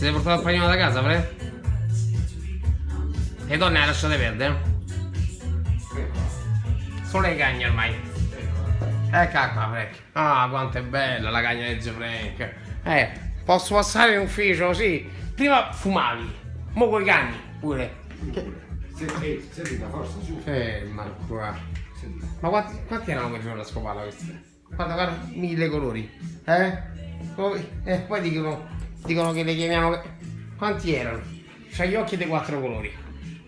sei portato il panino da casa, Fre? Le donne le lasciate perdere? Solo le cagne ormai. Eccola qua, Frank. Ah, quanto è bella la cagna di zio Frank. Posso passare in ufficio? Sì. Prima fumavi. Mo coi cani pure. Senti la forza su. Ma qua. Ma quanti erano quel giorno a scoparla questi? Guarda, 1000 colori. E poi dicono che le chiamiamo. Quanti erano? C'ha gli occhi dei 4 colori.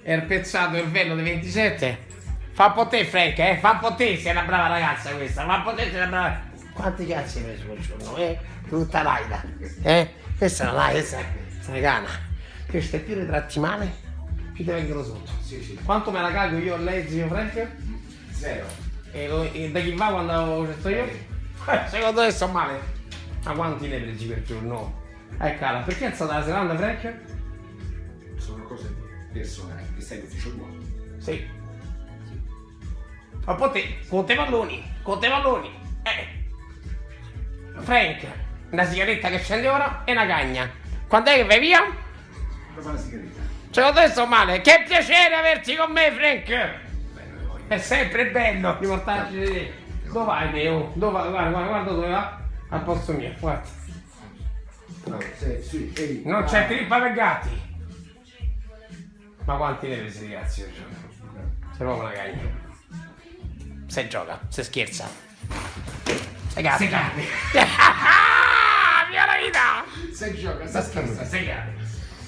E il pezzato e il vello dei 27. Fa un po' te, Frank, fa un po' te, sei una brava ragazza questa. Fa un po' te, sei una brava. Quanti cazzi hai preso quel giorno, Tutta laida. Questa è una laida, questa è una cana. Questa è più le tratti male, più te vengono sotto. Sì. Quanto me la cago io a lei, zio Frank? 0. E da chi va quando sto io? Secondo te sto male? Ma quanti ne hai presi per giorno? Cara, perché è stata la seranda, Frank? Sono cose personali, che stai in ufficio buono. Sì. Ma poi con te palloni. Frank, una sigaretta che scende ora e una cagna. Quando è che vai via? Come fa la sigaretta? Secondo te sto male? Che piacere averti con me, Frank! È sempre bello riportarci di te. Dove vai, Teo? Dove vai? Guarda dove va? Al posto mio, guarda. No, sì, Non c'è trippa per gatti. Ma quanti ne presi, ragazzi? Sei proprio una cagna. Se gioca, se scherza. Sei gatti. Mia la vita! Se gioca, se scherza. Sei gatti.